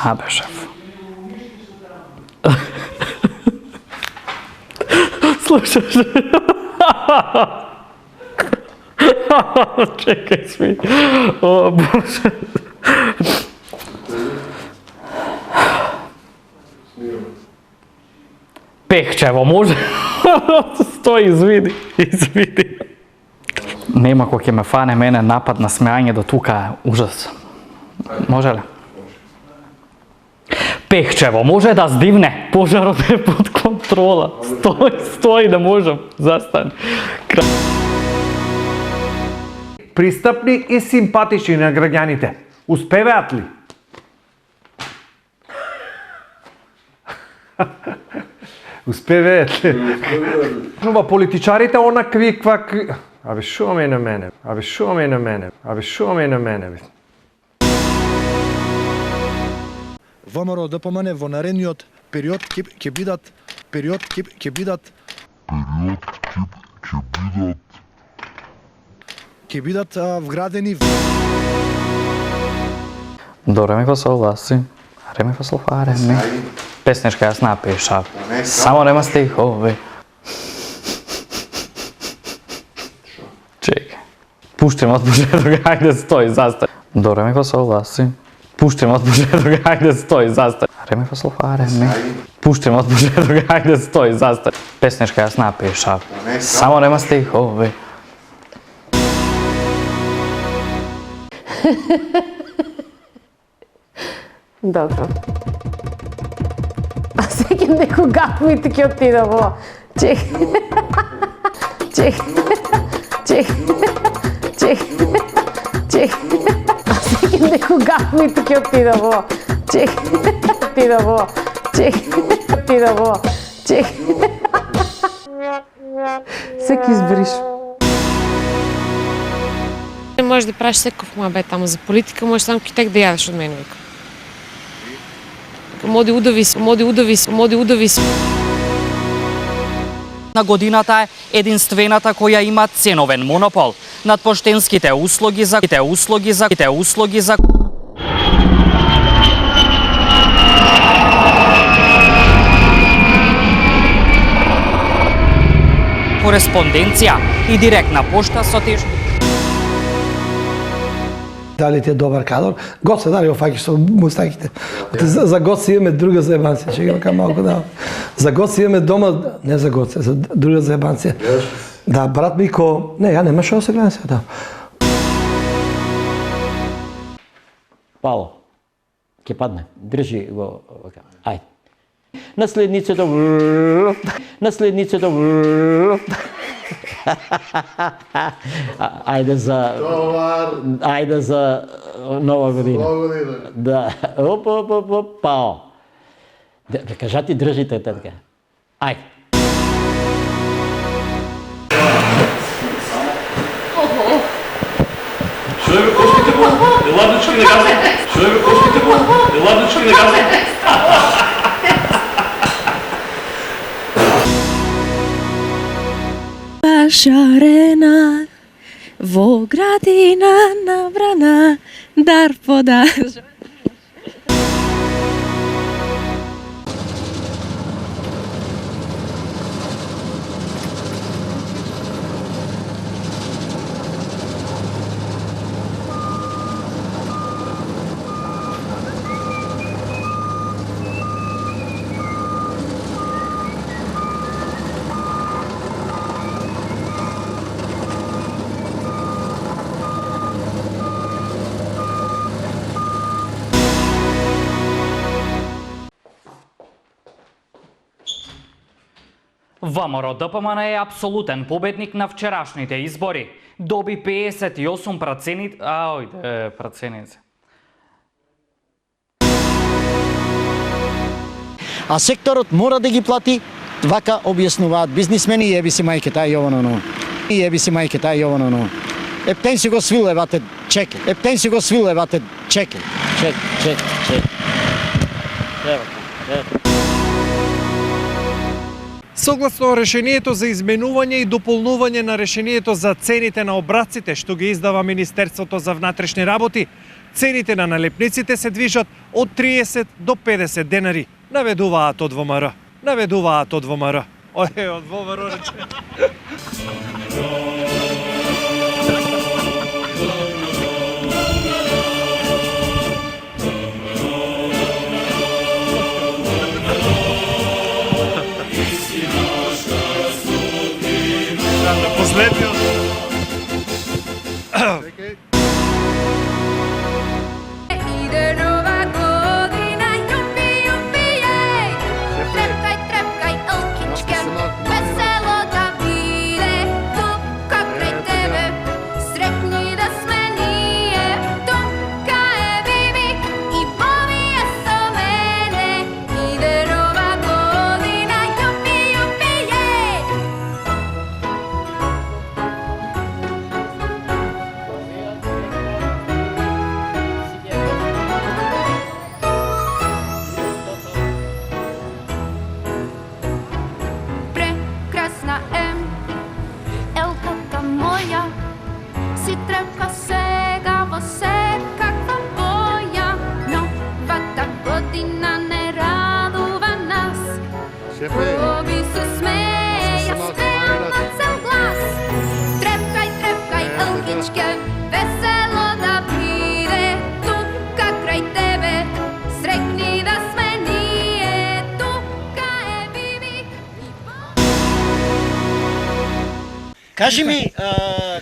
Абе, шеф. Слушаш? Чекай сми. О, Боже. Пехчево, може? Стои, извиди. Нема кој ќе ме фане мене напад на смеање до тука, ужас. Може ли? Пехчево, може да здивне, пожарот е под контрола. Стои, да можам, застани. Пристапни и симпатични на граѓаните. Успеваат ли? Успеваат ли? Нова политичарите онакви какви... Абе, шо ме на мене? Абе, шо ме на мене? Абе, шо ме на мене? ВМРО ДПМН во наредниот период ќе бидат вградени. До ре ми фасол ласи, ре ми фасол фа ре ми. Песничка јас напишав, само нема стихови. Чекай. Пуштим од бужетога, ајде стои, застани. До ре ми фасол ласи. Пуштим од бужетога, ајде стои, застани. Ре ми фасол фа ре ми. Пуштим од бужетога, ајде стои, застани. Песничка јас напишав, само нема стихови. Добро. А секој некој гафмите ќе отида во... Чек. А секој некој гафмите ќе отида во... Секој избриш. Можеш да правиш секој муабет таму за политика, можеш само китек да јадеш од мене, вика. Моди удовис. На годината е единствената која има ценовен монопол над поштенските услуги за кореспонденција и директна пошта со тежни. Дали ти е добар кадор? Гоце, дали го фаќаш со мустаките? За Гоце имаме друга заебанција, ќе ги малку да. За Гоце имаме дома, не за Гоце, за друга заебанција. Да, брат Мико, не, ја нема што да се гледам сега, да. Пало, ќе падне, држи го, ајде. Наследницето, Ајде за нова година. Да. Оп, пао. Кажати, држите така. Ајде. Човек кошките го, ладучки не газа. Шарена во градина набрана дар подар. ВМРО ДПМН е апсолутен победник на вчерашните избори. Доби 58%. Проценици. А секторот мора да ги плати, вака објаснуваат бизнисмени и еби си мајката јовано. Ептен си го свилевате чеке. Чек. Согласно решението за изменување и дополнување на решението за цените на обраците што ги издава Министерството за внатрешни работи, Цените на налепниците се движат од 30 до 50 денари. Наведуваат од ВМРО. Ој, од ВМРО рече. Последниот. Кажи ми,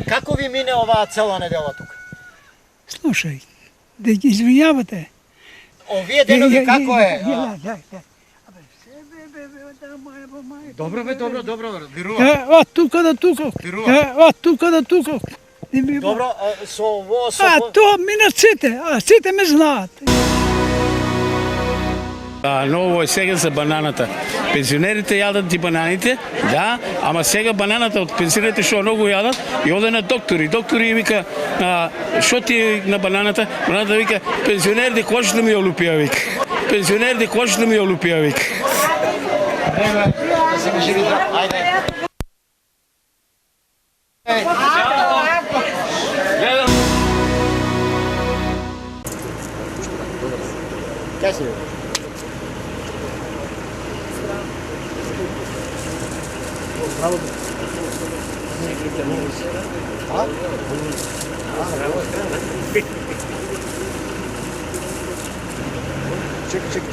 како ви мине оваа цела недела тука? Слушај, да ги извинјавате. Овие денови како е? Добро бе, добро, верувам. От тука до тука. От тука до тука. Добро, со ово... тоа минат сите, сите ме знаат. Ново е сега за бананата. Пензионерите јадат и бананите, да, ама сега бананата од пензионерите што многу јадат и оде на доктори. Доктори вика, што ти е на бананата? Бананата вика, пензионерите кожата ми ја олупија, вика. Пензионерите кожата ми ја олупија, вика. Да се ме живи здрав, ајде. Кај си?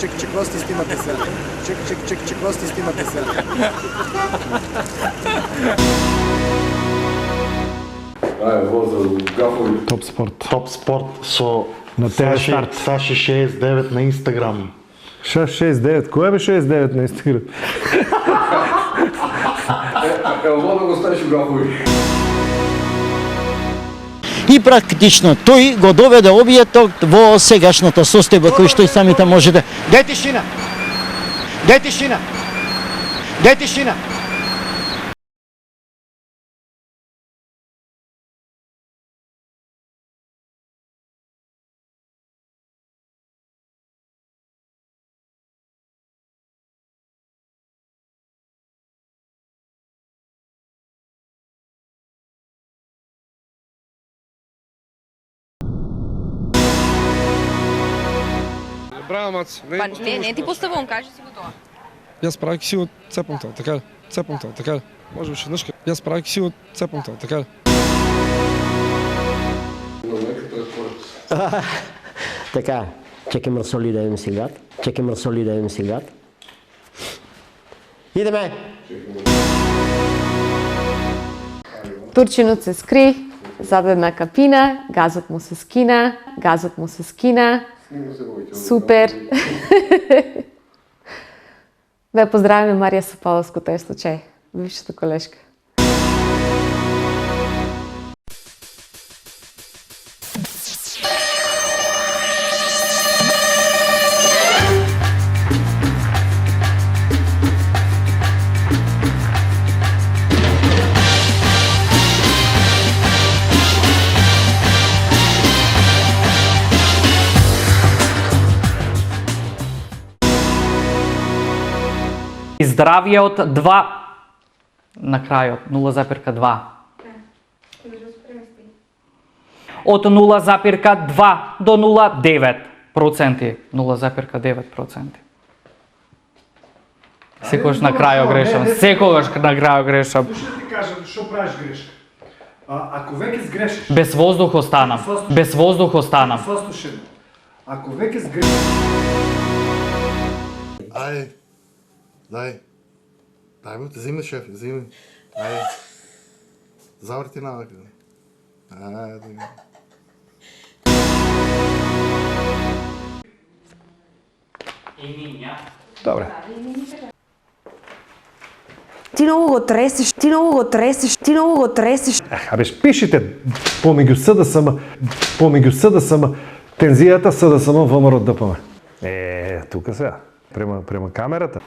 Чек, власти снимате се. Чек, власти снимате се. Топ спорт со Саши 69 на Инстаграм. 669, кој бе 69 на Инстаграм? Ево, да го ставиш у гафови. И практично тој го доведе обијето во сегашната состојба кој што и самите можете. Дај тишина. Дај тишина. Дај тишина. Браво, Мац. Не ти поставувам, кажи си го тоа. Јас правејќи си од цепам тоа, така ли? Цепам тоа, така ли? Може уште еднаш. Јас правејќи си од цепам тоа, така ли? Така, чекам Расоли да имам сигат. Идеме! Турчинот се скри, зад една капина, газот му се скина. Супер. Бе, поздравиме Марија Сапаловско тој случај, бившата колешка. Здравје од 2 на крајот, 0,2. од 0,2 до 0,9%. 0,9%. Секогаш на крајот грешам. Секогаш на крајот грешам. Слушай ти кажам, што правиш грешка? Ако веќе сгрешиш... Без воздух останам. Без воздух останам. Слушай, ако веќе сгрешиш... Ај, дај. Дај му, зими шеф, зими. Ај. Заврти навака. Ај, така. Добре. Ти многу го тресиш, ти многу го тресиш, ти многу го тресиш. Абе, пишите помеѓу СДСМ, тензијата СДСМ ВМРО ДПМ. Тука сега, према камерата.